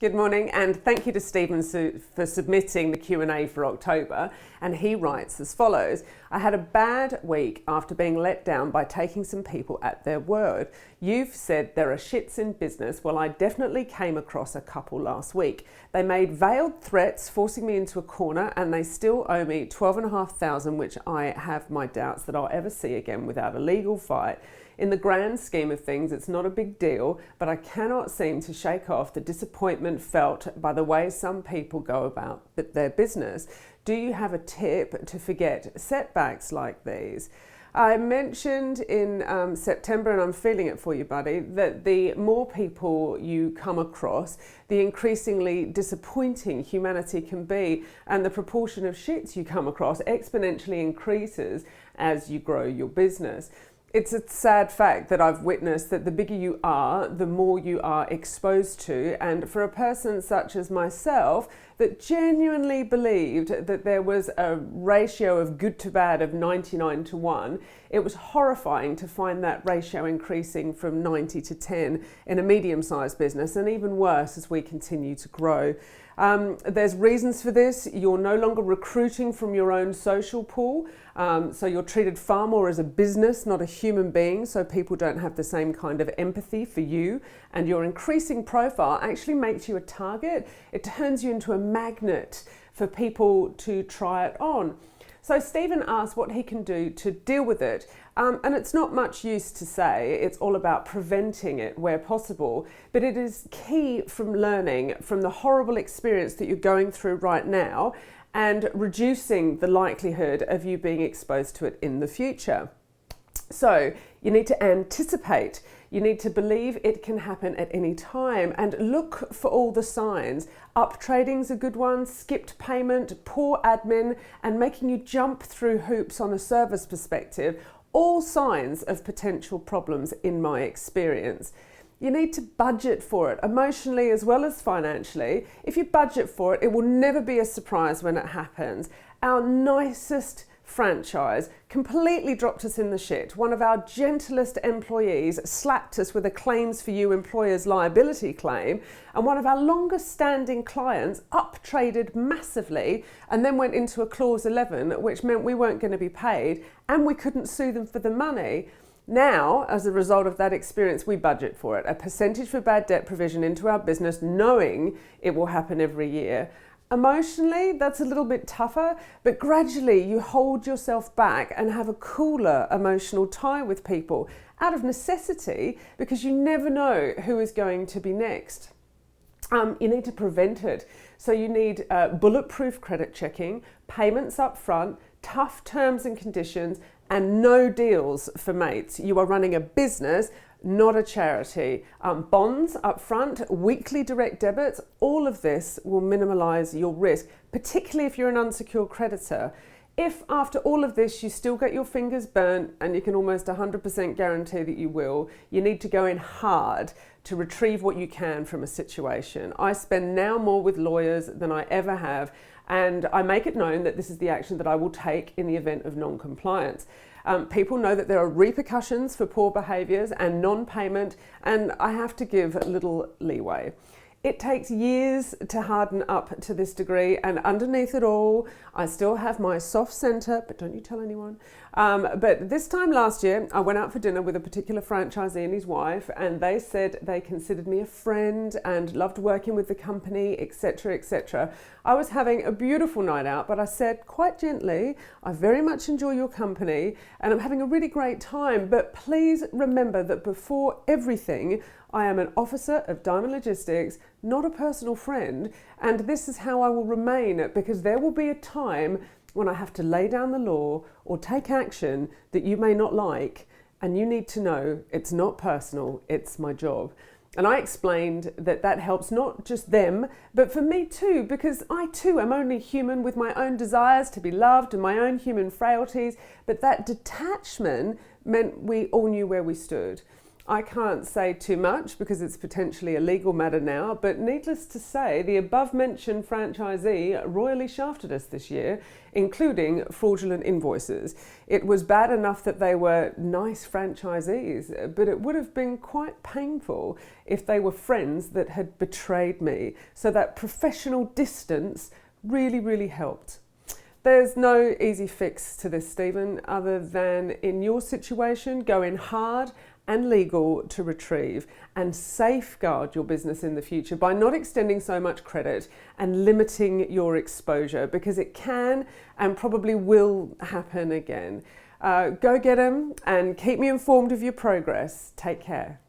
Good morning, and thank you to Stephen for submitting the Q&A for October. And he writes as follows: I had a bad week after being let down by taking some people at their word. You've said there are shits in business. Well, I definitely came across a couple last week. They made veiled threats, forcing me into a corner, and they still owe me $12,500, which I have my doubts that I'll ever see again without a legal fight. In the grand scheme of things, it's not a big deal, but I cannot seem to shake off the disappointment felt by the way some people go about their business. Do you have a tip to forget setbacks like these? I mentioned in September, and I'm feeling it for you, buddy, that the more people you come across, the increasingly disappointing humanity can be, and the proportion of shits you come across exponentially increases as you grow your business. It's a sad fact that I've witnessed that the bigger you are, the more you are exposed to. And for a person such as myself that genuinely believed that there was a ratio of good to bad of 99 to 1, it was horrifying to find that ratio increasing from 90 to 10 in a medium-sized business, and even worse as we continue to grow. There's reasons for this. You're no longer recruiting from your own social pool. So you're treated far more as a business, not a human being. So people don't have the same kind of empathy for you. And your increasing profile actually makes you a target. It turns you into a magnet for people to try it on. So Stephen asked what he can do to deal with it. And it's not much use to say, it's all about preventing it where possible. But it is key from learning from the horrible experience that you're going through right now and reducing the likelihood of you being exposed to it in the future. So you need to anticipate. You need to believe it can happen at any time and look for all the signs. Up trading's a good one, skipped payment, poor admin, and making you jump through hoops on a service perspective. All signs of potential problems in my experience. You need to budget for it, emotionally as well as financially. If you budget for it, it will never be a surprise when it happens. Our nicest franchise completely dropped us in the shit. One of our gentlest employees slapped us with a claims for you employer's liability claim, and one of our longest standing clients up-traded massively and then went into a clause 11, which meant we weren't going to be paid and we couldn't sue them for the money. Now, as a result of that experience, we budget for it, a percentage for bad debt provision into our business, knowing it will happen every year. Emotionally, that's a little bit tougher, but gradually you hold yourself back and have a cooler emotional tie with people out of necessity, because you never know who is going to be next. You need to prevent it. So you need bulletproof credit checking, payments up front, tough terms and conditions, and no deals for mates. You are running a business, not a charity. Bonds up front, weekly direct debits, all of this will minimise your risk, particularly if you're an unsecured creditor. If after all of this you still get your fingers burnt, and you can almost 100% guarantee that you will, you need to go in hard to retrieve what you can from a situation. I spend now more with lawyers than I ever have, and I make it known that this is the action that I will take in the event of non-compliance. People know that there are repercussions for poor behaviours and non-payment, and I have to give a little leeway. It takes years to harden up to this degree, and underneath it all, I still have my soft centre, but don't you tell anyone. But this time last year, I went out for dinner with a particular franchisee and his wife, and they said they considered me a friend and loved working with the company, etc., etc. I was having a beautiful night out, but I said quite gently, I very much enjoy your company and I'm having a really great time, but please remember that before everything, I am an officer of Diamond Logistics, not a personal friend, and this is how I will remain, because there will be a time when I have to lay down the law or take action that you may not like, and you need to know it's not personal, it's my job. And I explained that that helps not just them, but for me too, because I too am only human with my own desires to be loved and my own human frailties, but that detachment meant we all knew where we stood. I can't say too much because it's potentially a legal matter now, but needless to say, the above-mentioned franchisee royally shafted us this year, including fraudulent invoices. It was bad enough that they were nice franchisees, but it would have been quite painful if they were friends that had betrayed me. So that professional distance really helped. There's no easy fix to this, Stephen, other than in your situation, go in hard and legal to retrieve and safeguard your business in the future by not extending so much credit and limiting your exposure, because it can and probably will happen again. Go get them and keep me informed of your progress. Take care.